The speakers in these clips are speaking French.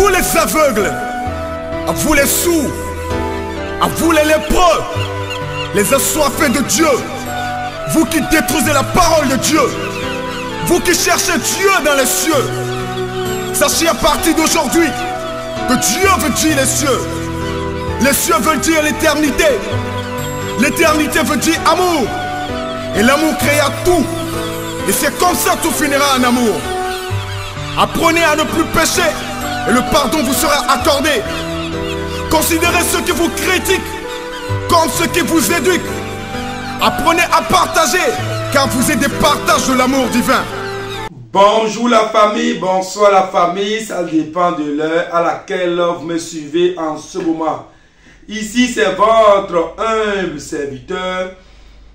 vous les aveugles, à vous les sourds, à vous les lépreux, les assoiffés de Dieu, vous qui détruisez la parole de Dieu, vous qui cherchez Dieu dans les cieux, sachez à partir d'aujourd'hui que Dieu veut dire les cieux. Les cieux veulent dire l'éternité. L'éternité veut dire amour. Et l'amour créa tout. Et c'est comme ça que tout finira en amour. Apprenez à ne plus pécher et le pardon vous sera accordé. Considérez ceux qui vous critiquent comme ceux qui vous éduquent. Apprenez à partager car vous êtes des partages de l'amour divin. Bonjour la famille, bonsoir la famille, ça dépend de l'heure à laquelle vous me suivez en ce moment. Ici c'est votre humble serviteur,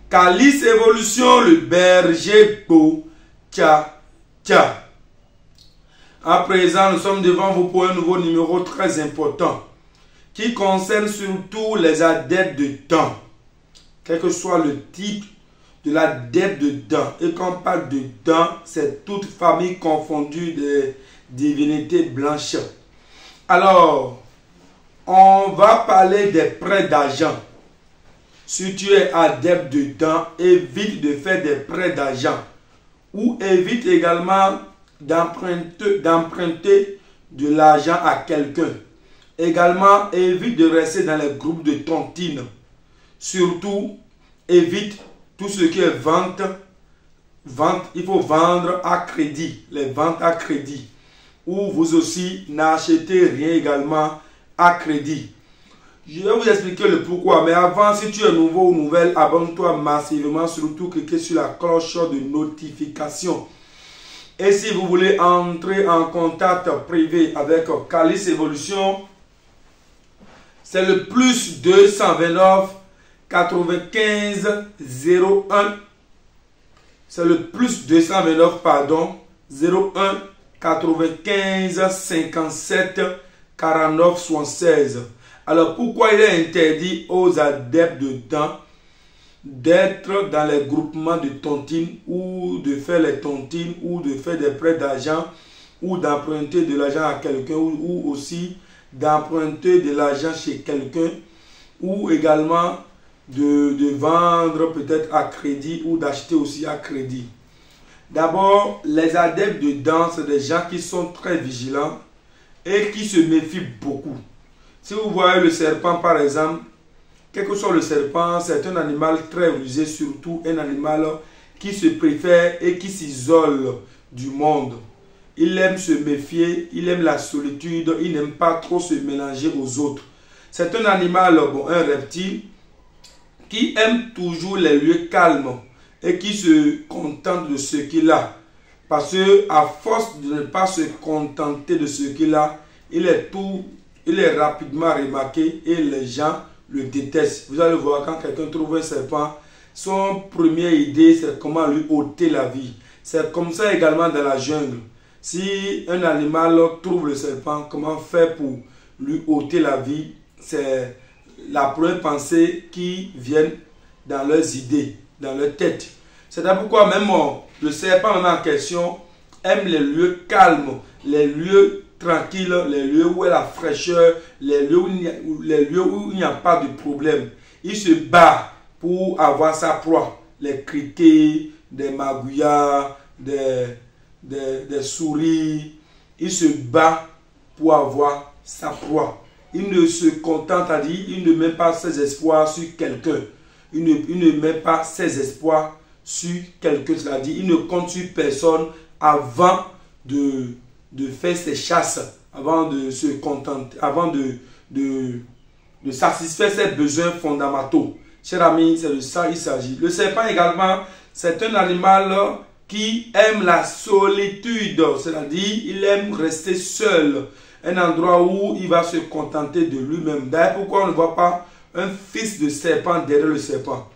Calice Évolution, le berger beau. Tcha, tcha. À présent, nous sommes devant vous pour un nouveau numéro très important qui concerne surtout les adeptes de dents. Quel que soit le type de l'adepte de dents. Et quand on parle de dents, c'est toute famille confondue de divinités blanches. Alors, on va parler des prêts d'argent. Si tu es adepte de dents, évite de faire des prêts d'argent. Ou évite également d'emprunter de l'argent à quelqu'un. Également, évite de rester dans les groupes de tontines. Surtout, évite tout ce qui est vente, il faut vendre à crédit, les ventes à crédit. Ou vous aussi, n'achetez rien également à crédit. Je vais vous expliquer le pourquoi, mais avant, si tu es nouveau ou nouvelle, abonne-toi massivement, surtout cliquez sur la cloche de notification. Et si vous voulez entrer en contact privé avec Calice Évolution, c'est le plus 229 95 01. C'est le plus 229 pardon 01 95 57 49 76. Alors pourquoi il est interdit aux adeptes de dents d'être dans les groupements de tontines ou de faire les tontines ou de faire des prêts d'argent ou d'emprunter de l'argent à quelqu'un ou aussi d'emprunter de l'argent chez quelqu'un ou également de vendre peut-être à crédit ou d'acheter aussi à crédit. D'abord, les adeptes de dents, c'est des gens qui sont très vigilants et qui se méfient beaucoup. Si vous voyez le serpent par exemple, quel que soit le serpent, c'est un animal très rusé, surtout un animal qui se préfère et qui s'isole du monde. Il aime se méfier, il aime la solitude, il n'aime pas trop se mélanger aux autres. C'est un animal, bon, un reptile, qui aime toujours les lieux calmes et qui se contente de ce qu'il a. Parce que à force de ne pas se contenter de ce qu'il a, il est rapidement remarqué et les gens le détestent. Vous allez voir, quand quelqu'un trouve un serpent, son première idée c'est comment lui ôter la vie. C'est comme ça également dans la jungle. Si un animal trouve le serpent, comment faire pour lui ôter la vie? C'est la première pensée qui vient dans leurs idées, dans leur tête. C'est pourquoi même le serpent en question aime les lieux calmes, les lieux tranquilles, les lieux où il y a la fraîcheur, les lieux où il n'y a pas de problème. Il se bat pour avoir sa proie. Les criquets, des magouillards, des souris. Il se bat pour avoir sa proie. Il ne se contente à dire, il ne met pas ses espoirs sur quelqu'un. Il ne met pas ses espoirs sur quelqu'un. C'est-à-dire, il ne compte sur personne avant de faire ses chasses, avant de se contenter, avant de satisfaire ses besoins fondamentaux. Chers amis, c'est de ça qu'il s'agit. Le serpent également, c'est un animal qui aime la solitude. C'est-à-dire, il aime rester seul. Un endroit où il va se contenter de lui-même. D'ailleurs, pourquoi on ne voit pas un fils de serpent derrière le serpent?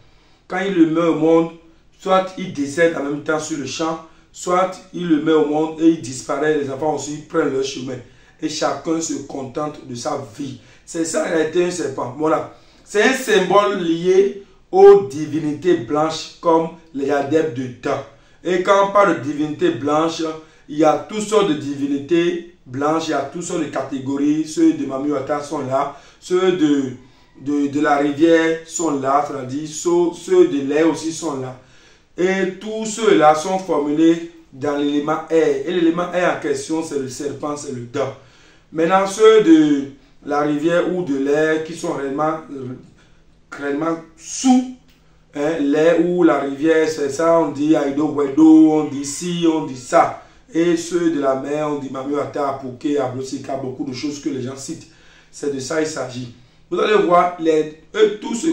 Quand il le met au monde, soit il décède en même temps sur le champ, soit il le met au monde et il disparaît. Les enfants aussi prennent leur chemin. Et chacun se contente de sa vie. C'est ça, il a été un serpent. Voilà. C'est un symbole lié aux divinités blanches comme les adeptes de dents. Et quand on parle de divinité blanche, Il y a toutes sortes de divinités blanches, il y a toutes sortes de catégories. Ceux de Mami Wata sont là, ceux de la rivière sont là, c'est-à-dire ceux de l'air aussi sont là. Et tous ceux-là sont formulés dans l'élément air. Et l'élément air en question, c'est le serpent, c'est le dent. Maintenant, ceux de la rivière ou de l'air qui sont réellement sous l'air ou la rivière, c'est ça, on dit Aido Wedo, on dit ci, on dit ça. Et ceux de la mer, on dit Mami Wata, Apoké, Ablosika, beaucoup de choses que les gens citent. C'est de ça il s'agit. Vous allez voir, eux tous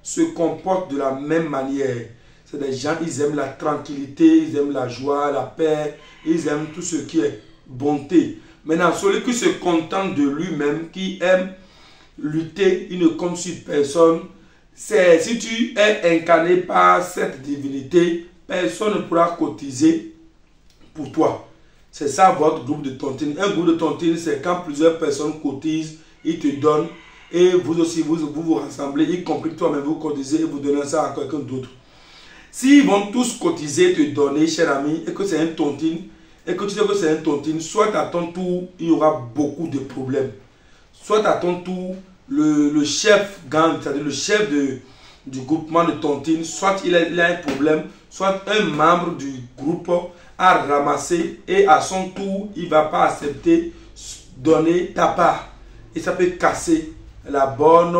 se comportent de la même manière. C'est des gens, ils aiment la tranquillité, ils aiment la joie, la paix, ils aiment tout ce qui est bonté. Maintenant, celui qui se contente de lui-même, qui aime lutter, il ne compte sur personne. Si tu es incarné par cette divinité, personne ne pourra cotiser pour toi. C'est ça votre groupe de tontines. Un groupe de tontines, c'est quand plusieurs personnes cotisent, ils te donnent, et vous aussi, vous rassemblez, y compris toi-même, vous cotisez et vous donnez ça à quelqu'un d'autre. S'ils vont tous cotiser, te donner, cher ami, et que c'est un tontine, et que tu sais que c'est un tontine, soit à ton tour, il y aura beaucoup de problèmes. Soit à ton tour, le chef gang, c'est-à-dire le chef du groupement de tontines, soit il a un problème, soit un membre du groupe a ramassé et à son tour, il ne va pas accepter donner ta part. Et ça peut casser la bonne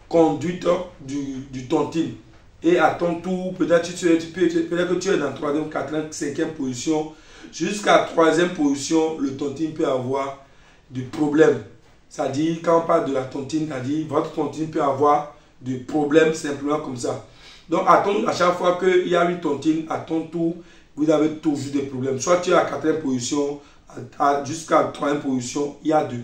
conduite du tontine. Et à ton tour, peut-être que tu es dans 3e, 4e, 5e position. Jusqu'à 3e position, le tontine peut avoir des problèmes. C'est-à-dire, quand on parle de la tontine, c'est-à-dire, votre tontine peut avoir des problèmes simplement comme ça. Donc, à chaque fois qu'il y a une tontine, à ton tour, vous avez toujours des problèmes. Soit tu es à 4e position, jusqu'à 3e position, il y a des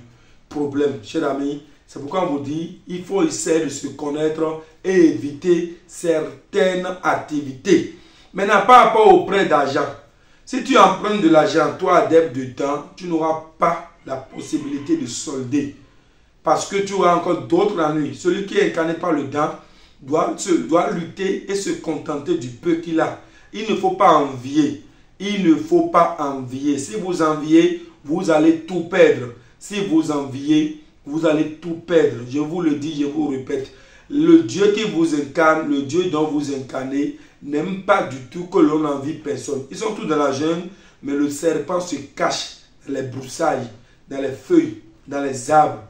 problèmes. Chers amis, c'est pourquoi on vous dit, il faut essayer de se connaître et éviter certaines activités. Maintenant, par rapport au prêt d'argent, si tu empruntes de l'argent, toi, adepte de temps, tu n'auras pas la possibilité de solder. Parce que tu auras encore d'autres ennuis. Celui qui est incarné par le dent doit lutter et se contenter du peu qu'il a. Il ne faut pas envier. Il ne faut pas envier. Si vous enviez, vous allez tout perdre. Si vous enviez, vous allez tout perdre. Je vous le dis, je vous répète. Le Dieu qui vous incarne, le Dieu dont vous incarnez, n'aime pas du tout que l'on envie personne. Ils sont tous dans la jungle, mais le serpent se cache dans les broussailles, dans les feuilles, dans les arbres.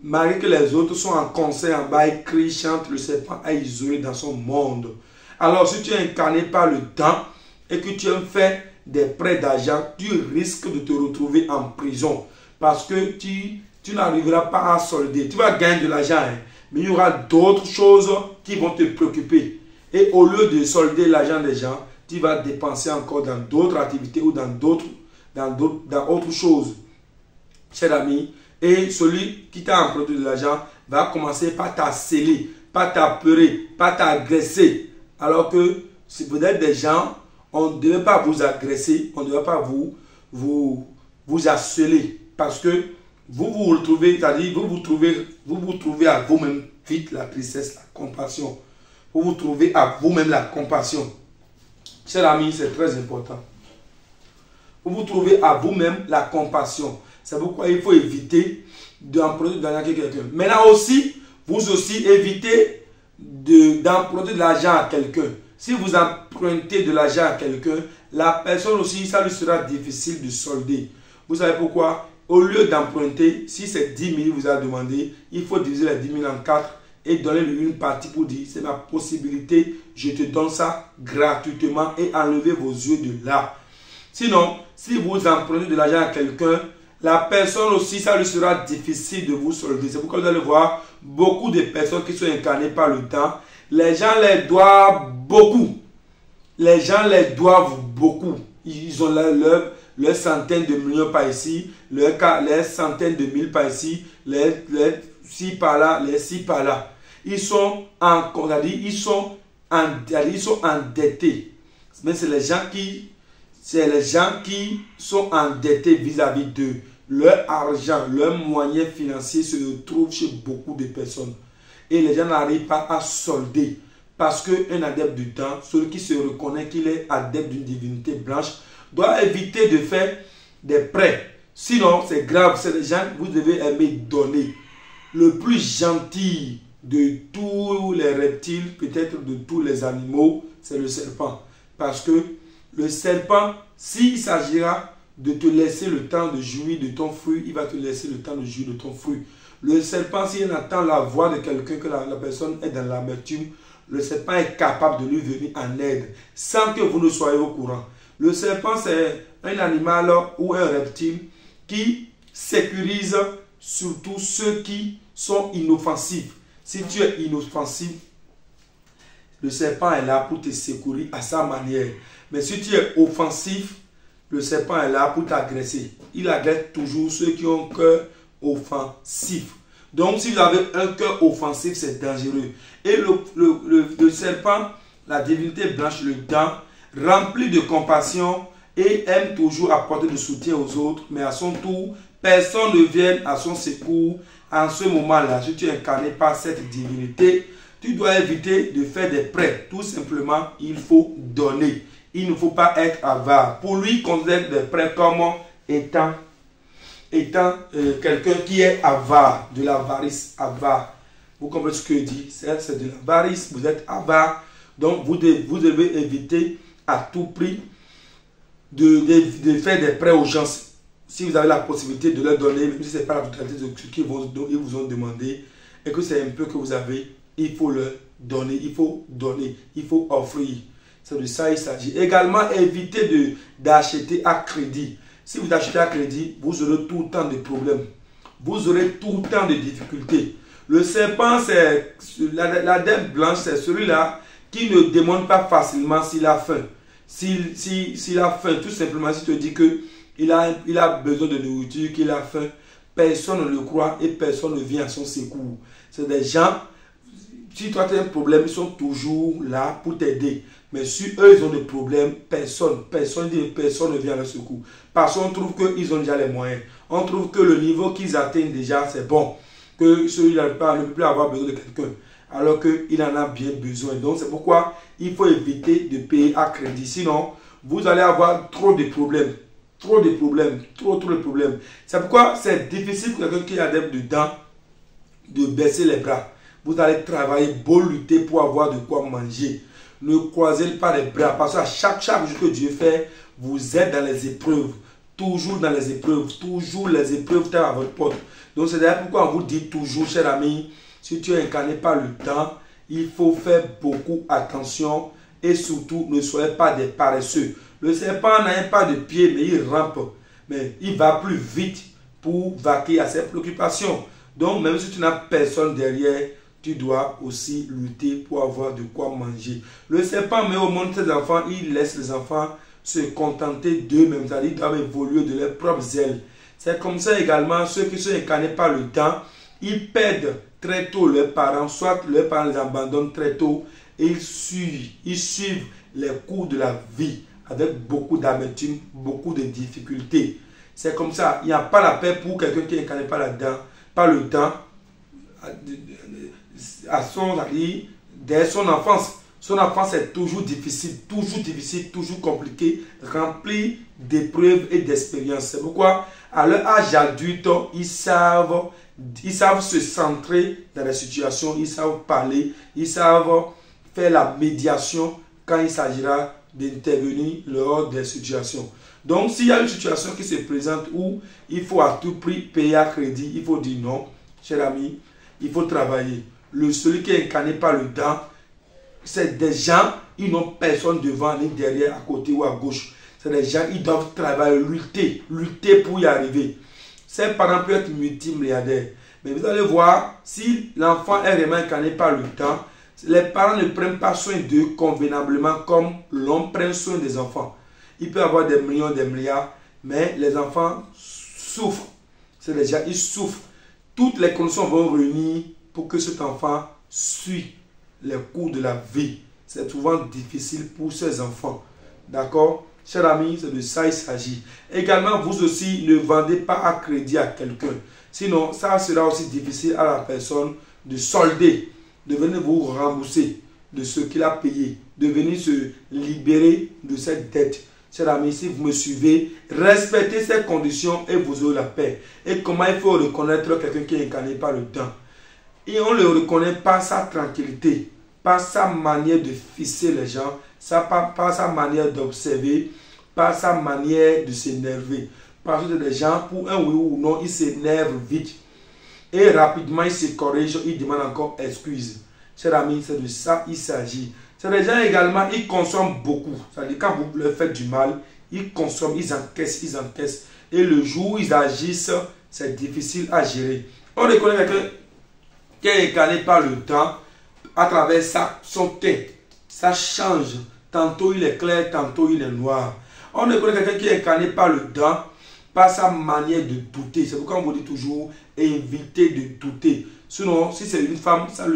Malgré que les autres sont en concert en bas, ils crient, chantent, le serpent est isolé dans son monde. Alors si tu es incarné par le temps et que tu aimes faire des prêts d'argent, tu risques de te retrouver en prison. Parce que tu n'arriveras pas à solder. Tu vas gagner de l'argent, hein, mais il y aura d'autres choses qui vont te préoccuper. Et au lieu de solder l'argent des gens, tu vas dépenser encore dans d'autres activités ou dans autre chose. Cher ami, et celui qui t'a emprunté de l'argent va commencer par t'harceler, par t'apeurer, par t'agresser. Alors que si vous êtes des gens, on ne devait pas vous agresser, on ne devait pas vous harceler. Parce que vous vous retrouvez, c'est-à-dire vous vous trouvez à vous-même vite la tristesse, la compassion. Vous vous trouvez à vous-même la compassion. Cher ami, c'est très important. Vous vous trouvez à vous-même la compassion. C'est pourquoi il faut éviter d'emprunter de l'argent à quelqu'un. Maintenant aussi, vous aussi évitez d'emprunter de l'argent à quelqu'un. Si vous empruntez de l'argent à quelqu'un, la personne aussi, ça lui sera difficile de solder. Vous savez pourquoi? Au lieu d'emprunter, si c'est 10 000 vous a demandé, il faut diviser les 10 000 en 4 et donner-lui une partie pour dire c'est ma possibilité, je te donne ça gratuitement et enlevez vos yeux de là. Sinon, si vous empruntez de l'argent à quelqu'un, la personne aussi, ça lui sera difficile de vous solder. C'est pourquoi vous allez voir beaucoup de personnes qui sont incarnées par le temps. Les gens les doivent beaucoup. Les gens les doivent beaucoup. Ils ont leurs centaines de millions par ici, leurs centaines de mille par ici, les 6 par là, les 6 par là. Ils sont endettés. Mais c'est les gens qui sont endettés vis-à-vis d'eux. Leur argent, leurs moyens financiers se retrouvent chez beaucoup de personnes. Et les gens n'arrivent pas à solder. Parce qu'un adepte du temps, celui qui se reconnaît qu'il est adepte d'une divinité blanche, doit éviter de faire des prêts. Sinon, c'est grave. C'est des gens, vous devez aimer donner. Le plus gentil de tous les reptiles, peut-être de tous les animaux, c'est le serpent. Parce que le serpent, s'il s'agira de te laisser le temps de jouir de ton fruit, il va te laisser le temps de jouir de ton fruit. Le serpent, s'il entend la voix de quelqu'un, que la personne est dans l'amertume, le serpent est capable de lui venir en aide sans que vous ne soyez au courant. Le serpent, c'est un animal ou un reptile qui sécurise surtout ceux qui sont inoffensifs. Si tu es inoffensif, le serpent est là pour te secourir à sa manière. Mais si tu es offensif, le serpent est là pour t'agresser. Il agresse toujours ceux qui ont un cœur offensif. Donc, si vous avez un cœur offensif, c'est dangereux. Et le serpent, la divinité blanche, le dent, rempli de compassion et aime toujours apporter du soutien aux autres. Mais à son tour, personne ne vient à son secours. En ce moment-là, si tu es incarné par cette divinité, tu dois éviter de faire des prêts. Tout simplement, il faut donner. Il ne faut pas être avare. Pour lui, considère des prêts comme étant quelqu'un qui est avare, de l'avarice, avare. Vous comprenez ce que je dis? C'est de l'avarice, vous êtes avare. Donc, vous devez éviter à tout prix de faire des prêts aux gens. Si vous avez la possibilité de leur donner, même si ce n'est pas la totalité de ce qu'ils vous ont demandé, et que c'est un peu que vous avez, il faut leur donner, il faut offrir. C'est de ça il s'agit. Également, évitez d'acheter à crédit. Si vous achetez à crédit, vous aurez tout le temps de problèmes. Vous aurez tout le temps de difficultés. Le serpent, c'est la dame blanche, c'est celui-là qui ne demande pas facilement s'il a faim. S'il a faim, tout simplement, s'il te dit qu'il a besoin de nourriture, qu'il a faim, personne ne le croit et personne ne vient à son secours. C'est des gens, si toi tu as un problème, ils sont toujours là pour t'aider. Mais si eux, ils ont des problèmes, personne ne vient à leur secours. Parce qu'on trouve qu'ils ont déjà les moyens. On trouve que le niveau qu'ils atteignent déjà, c'est bon. Que celui-là ne peut plus avoir besoin de quelqu'un. Alors qu'il en a bien besoin. Donc, c'est pourquoi il faut éviter de payer à crédit. Sinon, vous allez avoir trop de problèmes. Trop de problèmes. C'est pourquoi c'est difficile pour quelqu'un qui a des dedans de baisser les bras. Vous allez travailler, beau lutter pour avoir de quoi manger. Ne croisez pas les bras parce qu'à chaque jour que Dieu fait, vous êtes dans les épreuves. Toujours dans les épreuves. Toujours les épreuves sont à votre porte. Donc c'est d'ailleurs pourquoi on vous dit toujours, cher ami, si tu es incarné par le temps, il faut faire beaucoup attention et surtout ne soyez pas des paresseux. Le serpent n'a pas de pied mais il rampe. Mais il va plus vite pour vaquer à ses préoccupations. Donc même si tu n'as personne derrière, tu dois aussi lutter pour avoir de quoi manger. Le serpent met au monde ses enfants, il laisse les enfants se contenter d'eux-mêmes, c'est-à-dire qu'ils doivent évoluer de leurs propres ailes. C'est comme ça également, ceux qui sont incarnés par le temps, ils perdent très tôt leurs parents, soit leurs parents les abandonnent très tôt et ils suivent les cours de la vie avec beaucoup d'amertume, beaucoup de difficultés. C'est comme ça, il n'y a pas la paix pour quelqu'un qui est incarné par le temps, dès son enfance. Son enfance est toujours difficile, toujours compliqué, rempli d'épreuves et d'expériences. C'est pourquoi, à leur âge adulte, ils savent se centrer dans les situations, ils savent parler, ils savent faire la médiation quand il s'agira d'intervenir lors des situations. Donc, s'il y a une situation qui se présente où il faut à tout prix payer à crédit, il faut dire non, cher ami, il faut travailler. Celui qui est incarné par le temps, c'est des gens, ils n'ont personne devant ni derrière, à côté ou à gauche. C'est des gens, ils doivent travailler, lutter pour y arriver. Ces parents peuvent être multimilliardaires. Mais vous allez voir, si l'enfant est vraiment incarné par le temps, les parents ne prennent pas soin d'eux convenablement comme l'on prend soin des enfants. Il peut avoir des millions, des milliards, mais les enfants souffrent. C'est des gens, ils souffrent. Toutes les conditions vont réunir pour que cet enfant suive les cours de la vie. C'est souvent difficile pour ces enfants. D'accord? Chers amis, c'est de ça il s'agit. Également, vous aussi, ne vendez pas à crédit à quelqu'un. Sinon, ça sera aussi difficile à la personne de solder, de venir vous rembourser de ce qu'il a payé, de venir se libérer de cette dette. Chers amis, si vous me suivez, respectez ces conditions et vous aurez la paix. Et comment il faut reconnaître quelqu'un qui est incarné par le temps? Et on le reconnaît par sa tranquillité, par sa manière de fixer les gens, par sa manière d'observer, par sa manière de s'énerver. Parce que des gens, pour un oui ou non, ils s'énervent vite. Et rapidement, ils se corrigent, ils demandent encore excuse. Chers amis, c'est de ça qu'il s'agit. C'est des gens également, ils consomment beaucoup. C'est-à-dire quand vous leur faites du mal, ils consomment, ils encaissent. Et le jour où ils agissent, c'est difficile à gérer. On reconnaît quelqu'un qui est incarné par le temps à travers son teint. Ça change. Tantôt il est clair, tantôt il est noir. On reconnaît quelqu'un qui est incarné par le temps, par sa manière de douter. C'est pourquoi on vous dit toujours éviter de douter. Sinon, si c'est une femme, ça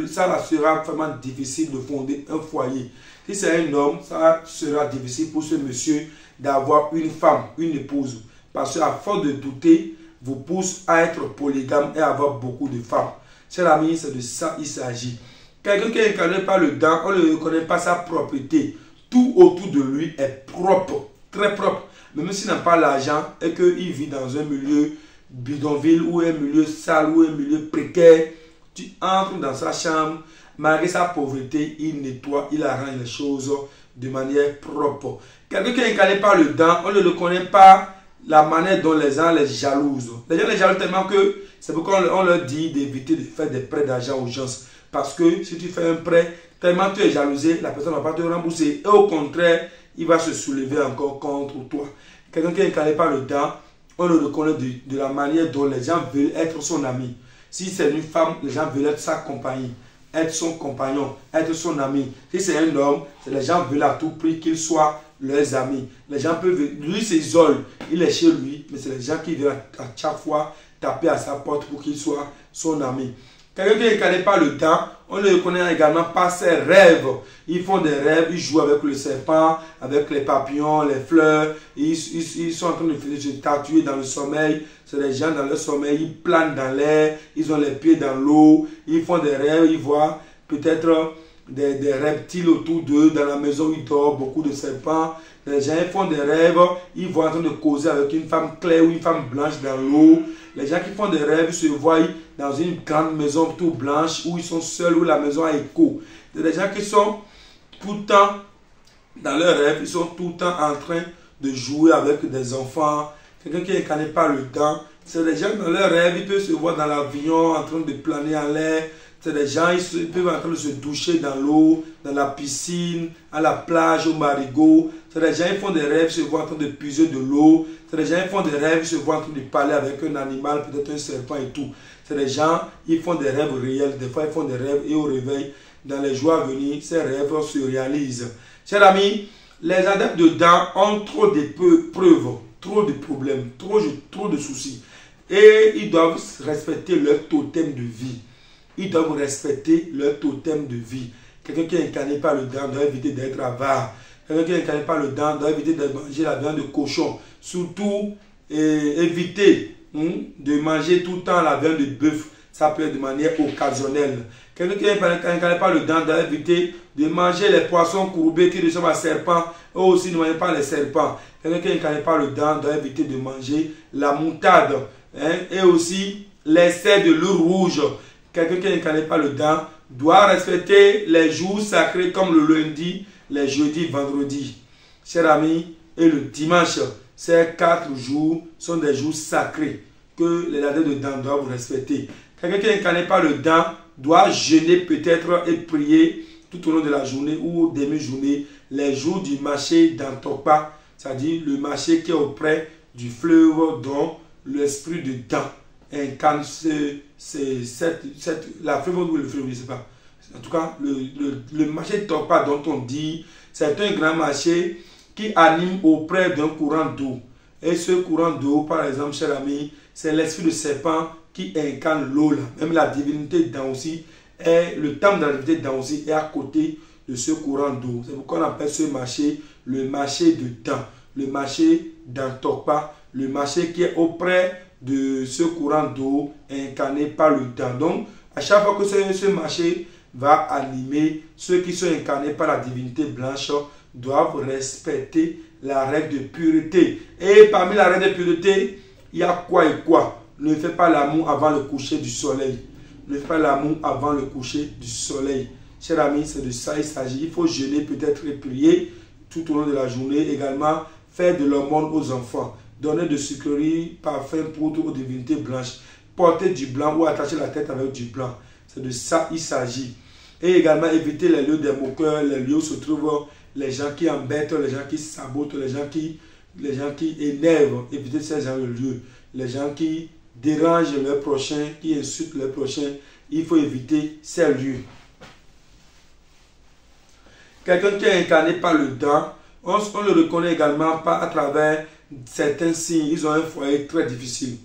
sera vraiment difficile de fonder un foyer. Si c'est un homme, ça sera difficile pour ce monsieur d'avoir une femme, une épouse. Parce qu'à force de douter, vous pousse à être polygame et à avoir beaucoup de femmes. Chers amis, c'est de ça qu'il s'agit. Quelqu'un qui est incarné par le temps, on ne reconnaît pas sa propreté. Tout autour de lui est propre, très propre. Même s'il n'a pas l'argent et qu'il vit dans un milieu bidonville ou un milieu sale ou un milieu précaire, tu entres dans sa chambre, malgré sa pauvreté, il nettoie, il arrange les choses de manière propre. Quelqu'un qui est incarné par le temps, on ne le connaît pas la manière dont les gens les jalousent. Les gens les jalousent tellement que c'est pourquoi on leur dit d'éviter de faire des prêts d'argent aux gens. Parce que si tu fais un prêt, tellement tu es jalousé, la personne ne va pas te rembourser. Et au contraire, il va se soulever encore contre toi. Quelqu'un qui est incarné par le temps, on le reconnaît de la manière dont les gens veulent être son ami. Si c'est une femme, les gens veulent être sa compagnie, être son compagnon, être son ami. Si c'est un homme, les gens veulent à tout prix qu'il soit leurs amis. Les gens peuvent, lui s'isole, il est chez lui, mais c'est les gens qui viennent à chaque fois taper à sa porte pour qu'il soit son ami. Quelqu'un qui est incarné par le temps, on le reconnaît également par ses rêves. Ils font des rêves, ils jouent avec le serpent, avec les papillons, les fleurs. Ils sont en train de se tatouer dans le sommeil. C'est des gens dans le sommeil, ils planent dans l'air, ils ont les pieds dans l'eau. Ils font des rêves, ils voient peut-être des reptiles autour d'eux. Dans la maison où ils dorment, beaucoup de serpents. Les gens font des rêves, ils voient en train de causer avec une femme claire ou une femme blanche dans l'eau. Les gens qui font des rêves se voient dans une grande maison tout blanche où ils sont seuls, où la maison a écho. C'est des gens qui sont tout le temps dans leurs rêves, ils sont tout le temps en train de jouer avec des enfants. Quelqu'un qui est incarné par le temps. C'est des gens dans leurs rêves, ils peuvent se voir dans l'avion en train de planer en l'air. C'est des gens, ils peuvent en train de se doucher dans l'eau, dans la piscine, à la plage, au marigot. C'est des gens, ils font des rêves, ils se voient en train de puiser de l'eau. C'est des gens, ils font des rêves, ils se voient en train de parler avec un animal, peut-être un serpent et tout. C'est des gens, ils font des rêves réels. Des fois, ils font des rêves et au réveil, dans les jours à venir, ces rêves se réalisent. Chers amis, les adeptes de temps ont trop de preuves, trop de problèmes, trop de soucis. Et ils doivent respecter leur totem de vie. Ils doivent respecter leur totem de vie. Quelqu'un qui est incarné par le temps doit éviter d'être avare. Quelqu'un qui est incarné par le temps doit éviter de manger la viande de cochon. Surtout, éviter de manger tout le temps la viande de bœuf. Ça peut être de manière occasionnelle. Quelqu'un qui est incarné par le temps doit éviter de manger les poissons courbés qui ressemblent à serpents. Eux aussi ne mangent pas les serpents. Quelqu'un qui est incarné par le temps doit éviter de manger la moutarde. Et aussi l'excès de l'eau rouge. Quelqu'un qui est incarné par le temps doit respecter les jours sacrés comme le lundi, les jeudis, vendredis. Chers amis, et le dimanche, ces 4 jours sont des jours sacrés que les adeptes de temps doivent respecter. Quelqu'un qui est incarné par le temps doit jeûner peut-être et prier tout au long de la journée ou demi-journée les jours du marché d'Antokpa, c'est-à-dire le marché qui est auprès du fleuve dont l'esprit de temps incarne la fleuve ou le fleuve, je ne sais pas. En tout cas, le marché de Tokpa dont on dit, c'est un grand marché qui anime auprès d'un courant d'eau. Et ce courant d'eau, par exemple, cher ami, c'est l'esprit de serpent qui incarne l'eau là. Même la divinité d'Ansi, le temple de la divinité d'Ansi est à côté de ce courant d'eau. C'est pourquoi on appelle ce marché le marché de temps. Le marché d'Antokpa, le marché qui est auprès de ce courant d'eau incarné par le temps. Donc, à chaque fois que ce marché va animer, ceux qui sont incarnés par la divinité blanche doivent respecter la règle de pureté. Et parmi la règle de pureté, il y a quoi et quoi? Ne fais pas l'amour avant le coucher du soleil. Ne fais pas l'amour avant le coucher du soleil. Chers amis, c'est de ça il s'agit. Il faut jeûner, peut-être et prier tout au long de la journée. Également, faire de l'aumône aux enfants. Donner de sucreries, parfum, poudre aux divinités blanches. Porter du blanc ou attacher la tête avec du blanc. C'est de ça il s'agit. Et également éviter les lieux des moqueurs, les lieux où se trouvent les gens qui embêtent, les gens qui sabotent, les gens qui énervent. Éviter ces gens de lieux. Les gens qui dérangent leurs prochains, qui insultent leurs prochains. Il faut éviter ces lieux. Quelqu'un qui est incarné par le dent, on le reconnaît également pas à travers certains signes. Ils ont un foyer très difficile.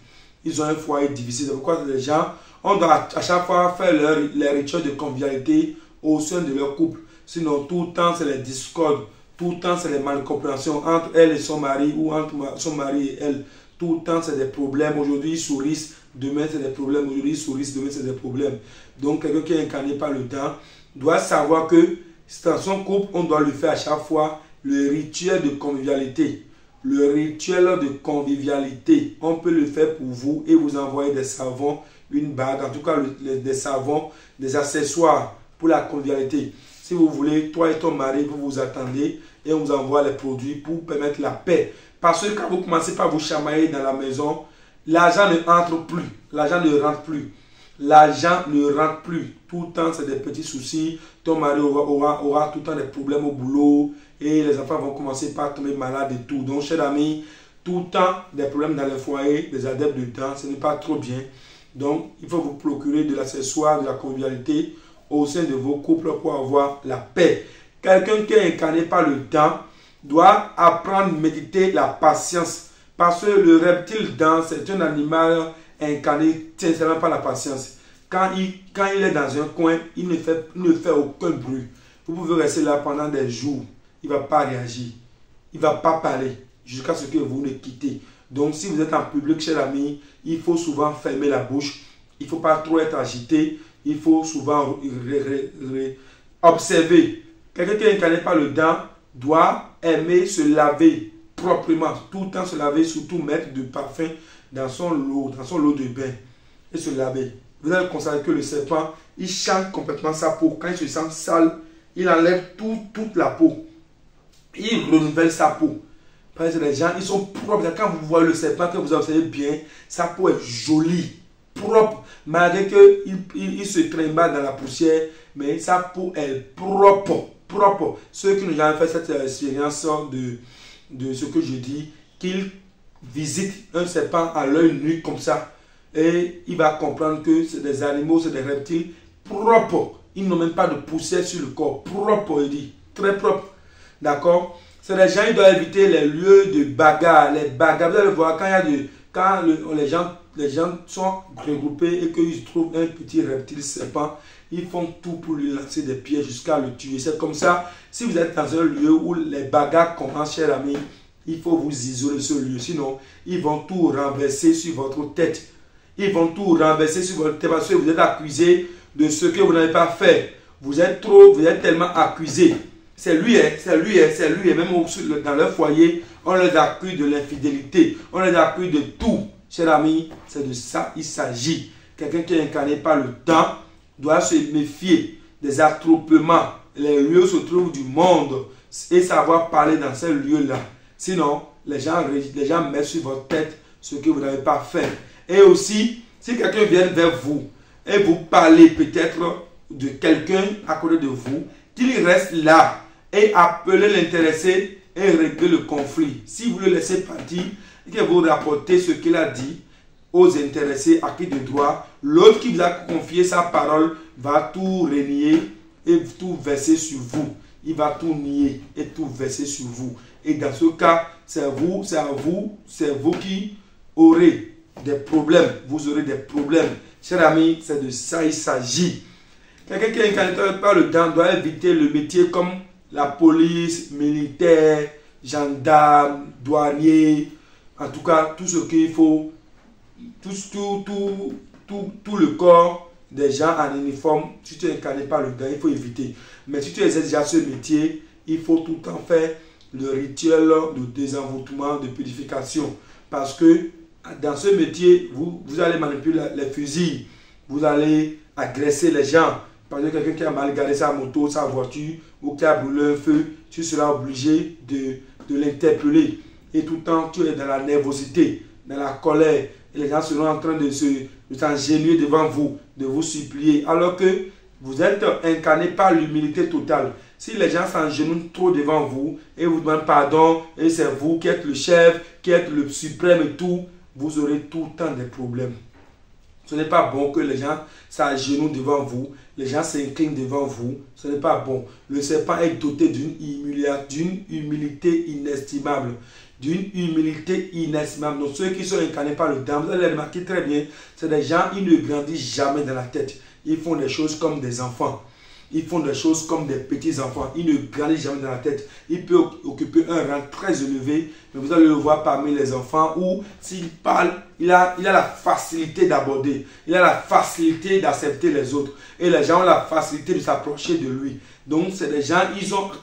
Ils ont un foyer difficile. C'est pourquoi les gens, on doit à chaque fois faire les rituels de convivialité au sein de leur couple. Sinon, tout le temps, c'est les discordes. Tout le temps, c'est les malcompréhensions entre elle et son mari ou entre son mari et elle. Tout le temps, c'est des problèmes. Aujourd'hui, ils sourissent. Demain, c'est des problèmes. Aujourd'hui, ils sourissent. Demain, c'est des problèmes. Donc, quelqu'un qui est incarné par le temps doit savoir que dans son couple, on doit lui faire à chaque fois le rituel de convivialité. Le rituel de convivialité, on peut le faire pour vous et vous envoyer des savons, une bague, en tout cas des savons, des accessoires pour la convivialité. Si vous voulez, toi et ton mari, vous vous attendez et on vous envoie les produits pour permettre la paix. Parce que quand vous commencez par vous chamailler dans la maison, l'argent ne entre plus, l'argent ne rentre plus. L'argent ne rentre plus. Tout le temps, c'est des petits soucis. Ton mari aura tout le temps des problèmes au boulot. Et les enfants vont commencer par tomber malades et tout. Donc, chers amis, tout le temps, des problèmes dans le foyer, des adeptes de temps, ce n'est pas trop bien. Donc, il faut vous procurer de l'accessoire, de la convivialité au sein de vos couples pour avoir la paix. Quelqu'un qui est incarné par le temps doit apprendre à méditer la patience. Parce que le reptile dent, c'est un animal incarné sincèrement par la patience. Quand il est dans un coin, il ne fait aucun bruit. Vous pouvez rester là pendant des jours. Il ne va pas réagir. Il ne va pas parler jusqu'à ce que vous le quittez. Donc, si vous êtes en public, chers amis, il faut souvent fermer la bouche. Il ne faut pas trop être agité. Il faut souvent observer. Quelqu'un qui est incarné par le dent doit aimer se laver proprement. Tout le temps se laver, surtout mettre du parfum dans son lot de bain et se laver. Vous allez constater que le serpent, il change complètement sa peau. Quand il se sent sale, il enlève toute la peau. Il renouvelle sa peau. Parce que les gens, ils sont propres. Quand vous voyez le serpent, que vous observez bien, sa peau est jolie, propre. Malgré qu'il se trimballe dans la poussière, mais sa peau est propre. Ceux qui n'ont jamais fait cette expérience de ce que je dis, qu'ils visitent un serpent à l'œil nu comme ça, et il va comprendre que c'est des animaux, c'est des reptiles propres. Ils n'ont même pas de poussière sur le corps. Propre, il dit. Très propre. D'accord? C'est les gens, ils doivent éviter les lieux de bagarre. Les bagarres, vous allez voir, quand les gens sont regroupés et qu'ils trouvent un petit reptile serpent, ils font tout pour lui lancer des pieds jusqu'à le tuer. C'est comme ça, si vous êtes dans un lieu où les bagarres commencent, chers amis, il faut vous isoler ce lieu. Sinon, ils vont tout renverser sur votre tête. Ils vont tout renverser sur votre tête parce que vous êtes accusé de ce que vous n'avez pas fait. Vous êtes tellement accusé. C'est lui. Même dans leur foyer, on les accuse de l'infidélité. On les accuse de tout. Chers amis, c'est de ça il s'agit. Quelqu'un qui est incarné par le temps doit se méfier des attroupements. Les lieux se trouvent du monde et savoir parler dans ces lieux-là. Sinon, les gens mettent sur votre tête ce que vous n'avez pas fait. Et aussi, si quelqu'un vient vers vous et vous parlez peut-être de quelqu'un à côté de vous, qu'il reste là et appelez l'intéressé et régler le conflit. Si vous le laissez partir et que vous rapportez ce qu'il a dit aux intéressés à qui de droit, l'autre qui vous a confié sa parole va tout renier et tout verser sur vous. Il va tout nier et tout verser sur vous. Et dans ce cas, c'est vous qui aurez des problèmes. Vous aurez des problèmes. Chers amis, c'est de ça il s'agit. Quelqu'un qui est incarné par le temps doit éviter le métier comme la police, militaire, gendarme, douanier. En tout cas, tout ce qu'il faut, tout le corps des gens en uniforme, si tu es incarné par le temps, il faut éviter. Mais si tu exerces déjà ce métier, il faut tout le temps faire le rituel de désenvoûtement, de purification. Parce que dans ce métier, vous allez manipuler les fusils, vous allez agresser les gens. Par exemple, quelqu'un qui a mal garé sa moto, sa voiture, ou qui a brûlé un feu, tu seras obligé de l'interpeller. Et tout le temps, tu es dans la nervosité, dans la colère. Et les gens seront en train de s'engenouiller devant vous, de vous supplier. Alors que vous êtes incarné par l'humilité totale. Si les gens s'engenouillent trop devant vous et vous demandent pardon, et c'est vous qui êtes le chef, qui êtes le suprême et tout, vous aurez tout le temps des problèmes. Ce n'est pas bon que les gens s'agenouillent devant vous, les gens s'inclinent devant vous. Ce n'est pas bon. Le serpent est doté d'une humilité inestimable. D'une humilité inestimable. Donc ceux qui sont incarnés par le dame, vous allez remarquer très bien, c'est des gens, ils ne grandissent jamais dans la tête. Ils font des choses comme des enfants. Ils font des choses comme des petits-enfants. Ils ne grandissent jamais dans la tête. Ils peuvent occuper un rang très élevé, mais vous allez le voir parmi les enfants où, s'il parle, il a la facilité d'aborder. Il a la facilité d'accepter les autres. Et les gens ont la facilité de s'approcher de lui. Donc, c'est des gens,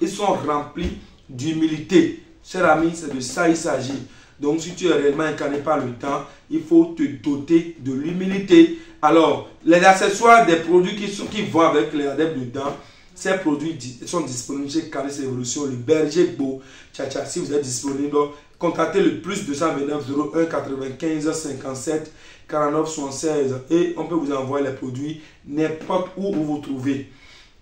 ils sont remplis d'humilité. Cher ami, c'est de ça il s'agit. Donc, si tu es réellement incarné par le temps, il faut te doter de l'humilité. Alors, les accessoires des produits qui vont avec les adeptes dedans, ces produits sont disponibles chez Caris Evolution, le berger beau. Tcha, si vous êtes disponible, contactez le plus 229 01 95 57 49 76 et on peut vous envoyer les produits n'importe où vous vous trouvez.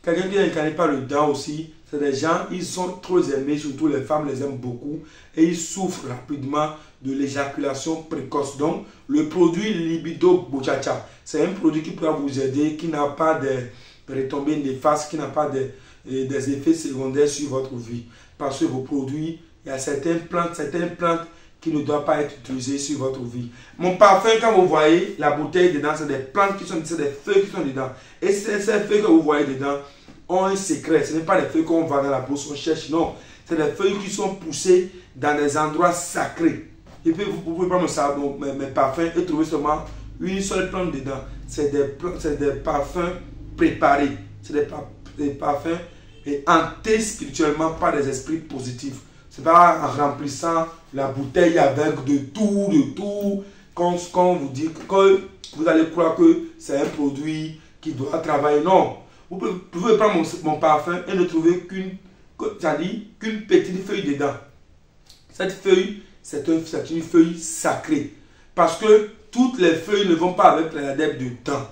Quelqu'un qui est incarné par le temps aussi, c'est des gens, ils sont trop aimés, surtout les femmes les aiment beaucoup et ils souffrent rapidement de l'éjaculation précoce. Donc, le produit Libido Bochacha, c'est un produit qui pourra vous aider, qui n'a pas de retombées néfastes, qui n'a pas des effets secondaires sur votre vie. Parce que vos produits, il y a certaines plantes qui ne doivent pas être utilisées sur votre vie. Mon parfum, quand vous voyez la bouteille dedans, c'est des plantes c'est des feuilles qui sont dedans. Et ces feuilles que vous voyez dedans ont un secret. Ce n'est pas des feuilles qu'on va dans la bourse, on cherche, non. C'est des feuilles qui sont poussées dans des endroits sacrés. Et puis vous pouvez prendre mes parfums et trouver seulement une seule plante dedans. C'est des parfums préparés. C'est des parfums hantés spirituellement par des esprits positifs. Ce n'est pas en remplissant la bouteille avec de tout, qu'on vous dit que vous allez croire que c'est un produit qui doit travailler. Non. Vous pouvez prendre mon parfum et ne trouver qu'une petite feuille dedans. Cette feuille, c'est une feuille sacrée. Parce que toutes les feuilles ne vont pas avec les adeptes du temps.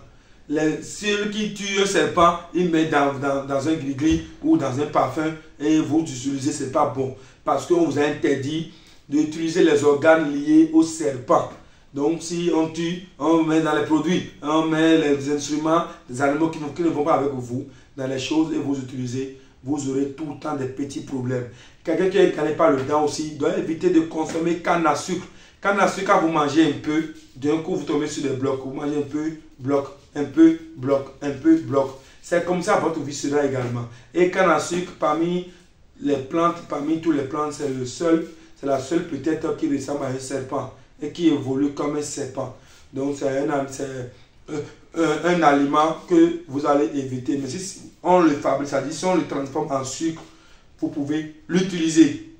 Celui qui tue un serpent, il met dans un gris-gris ou dans un parfum et vous utilisez, ce n'est pas bon. Parce qu'on vous a interdit d'utiliser les organes liés au serpent. Donc si on tue, on met dans les produits, on met les instruments, des animaux qui ne vont pas avec vous, dans les choses et vous utilisez, vous aurez tout le temps des petits problèmes. Quelqu'un qui est incarné par le temps aussi doit éviter de consommer canne à sucre. Canne à sucre, quand vous mangez un peu, d'un coup vous tombez sur des blocs. Vous mangez un peu, bloc, un peu, bloc, un peu, bloc. C'est comme ça votre vie sera également. Et canne à sucre, parmi les plantes, parmi toutes les plantes, c'est la seule peut-être qui ressemble à un serpent et qui évolue comme un serpent. Donc c'est un aliment que vous allez éviter. Mais si on le fabrique, c'est-à-dire si on le transforme en sucre, vous pouvez l'utiliser.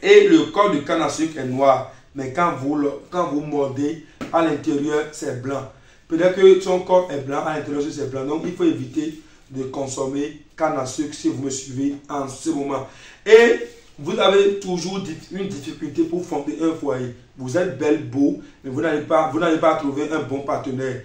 Et le corps de canne à sucre est noir. Mais quand vous mordez, à l'intérieur, c'est blanc. Peut-être que son corps est blanc, à l'intérieur, c'est blanc. Donc, il faut éviter de consommer canne à sucre si vous me suivez en ce moment. Et vous avez toujours une difficulté pour fonder un foyer. Vous êtes belle, beau, mais vous n'allez pas trouver un bon partenaire.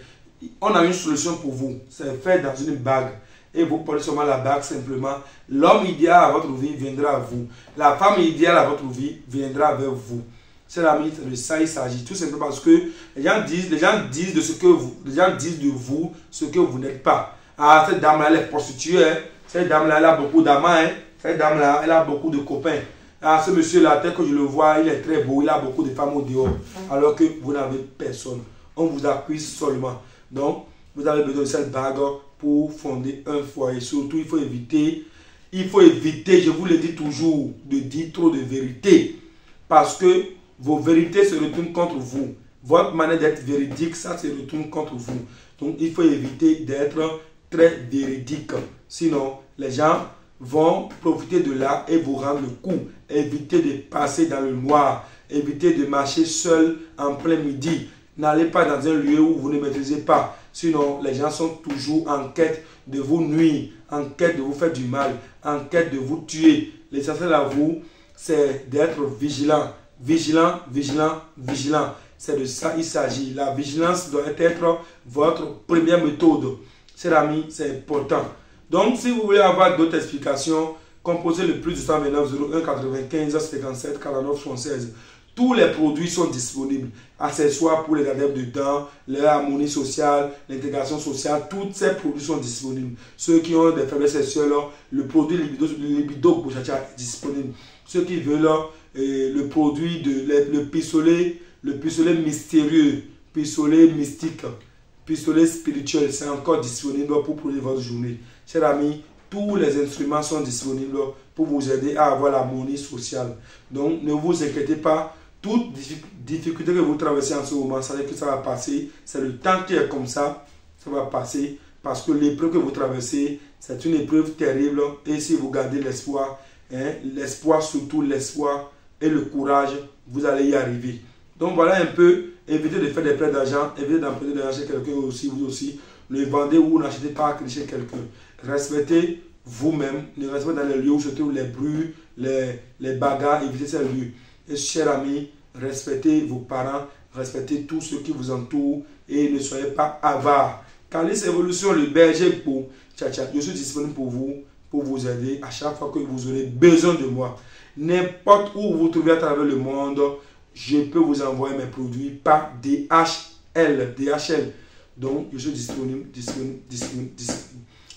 On a une solution pour vous. C'est fait dans une bague. Et vous prenez seulement la bague simplement. L'homme idéal à votre vie viendra à vous. La femme idéale à votre vie viendra vers vous. C'est l'ami, de ça il s'agit. Tout simplement parce que les gens disent de vous ce que vous n'êtes pas. Ah, cette dame-là, elle est prostituée. Hein. Cette dame-là, elle a beaucoup d'amants. Hein. Cette dame-là, elle a beaucoup de copains. Ah, ce monsieur-là, tel que je le vois, il est très beau. Il a beaucoup de femmes au dehors. Alors que vous n'avez personne. On vous accuse seulement. Donc, vous avez besoin de cette bague pour fonder un foyer. Surtout, il faut éviter, je vous le dis toujours, de dire trop de vérité. Parce que vos vérités se retournent contre vous. Votre manière d'être véridique, ça se retourne contre vous. Donc, il faut éviter d'être très véridique. Sinon, les gens vont profiter de là et vous rendre le coup. Évitez de passer dans le noir. Évitez de marcher seul en plein midi. N'allez pas dans un lieu où vous ne maîtrisez pas. Sinon, les gens sont toujours en quête de vous nuire, en quête de vous faire du mal, en quête de vous tuer. L'essentiel à vous, c'est d'être vigilant. Vigilant, vigilant, vigilant. C'est de ça qu'il s'agit. La vigilance doit être votre première méthode. Chers amis, c'est important. Donc, si vous voulez avoir d'autres explications, composez le plus de 129 01 95 57 49 76. Tous les produits sont disponibles. Accessoires pour les adeptes de dents, l'harmonie sociale, l'intégration sociale, tous ces produits sont disponibles. Ceux qui ont des faiblesses sexuelles, le produit libido Bouchacha est disponible. Ceux qui veulent le produit le pistolet mystérieux, pistolet mystique, pistolet spirituel, c'est encore disponible pour produire votre journée. Chers amis, tous les instruments sont disponibles pour vous aider à avoir l'harmonie sociale. Donc, ne vous inquiétez pas. Toute difficulté que vous traversez en ce moment, savez que ça va passer. C'est le temps qui est comme ça. Ça va passer parce que l'épreuve que vous traversez, c'est une épreuve terrible. Et si vous gardez l'espoir, l'espoir, surtout l'espoir et le courage, vous allez y arriver. Donc voilà un peu. Évitez de faire des prêts d'argent. Évitez d'emprunter de l'argent chez quelqu'un aussi. Vous aussi. Ne vendez ou n'achetez pas chez quelqu'un. Respectez vous-même. Ne restez pas dans les lieux où se trouvent les bruits, les bagarres. Évitez ces lieux. Et chers amis, respectez vos parents, respectez tous ceux qui vous entourent et ne soyez pas avares. Calice Evolution, le berger pour Tchatcha, je suis disponible pour vous aider à chaque fois que vous aurez besoin de moi. N'importe où vous vous trouvez à travers le monde, je peux vous envoyer mes produits par DHL. Donc, je suis disponible.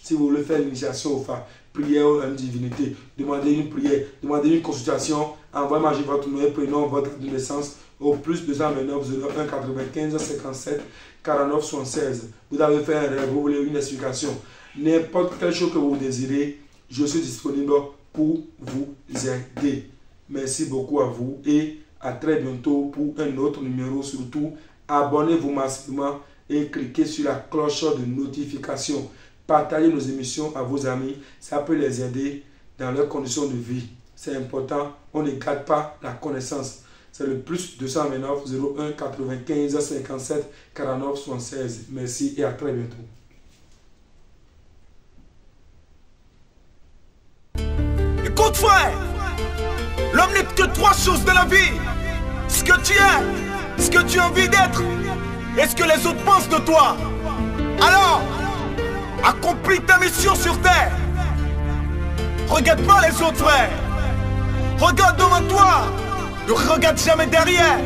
Si vous voulez faire l'initiation au phare, prière à une divinité, demandez une prière, demandez une consultation, envoyez-moi votre nom et prénom, votre date de naissance au plus 229 01 95 57 49 76. Vous avez fait un rêve, vous voulez une explication. N'importe quelle chose que vous désirez, je suis disponible pour vous aider. Merci beaucoup à vous et à très bientôt pour un autre numéro. Surtout, abonnez-vous massivement et cliquez sur la cloche de notification. Partagez nos émissions à vos amis, ça peut les aider dans leurs conditions de vie. C'est important, on ne garde pas la connaissance. C'est le plus 229 01 95 57 49 76. Merci et à très bientôt. Écoute frère, l'homme n'est que trois choses de la vie. Ce que tu es, ce que tu as envie d'être et ce que les autres pensent de toi. Alors, accomplis ta mission sur terre. Regarde pas les autres frères. Regarde devant toi. Ne regarde jamais derrière.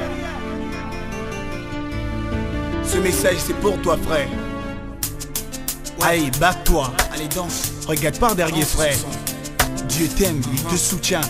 Ce message c'est pour toi frère. Allez, bats-toi. Allez danse. Regarde par derrière frère. Dieu t'aime, il te soutient.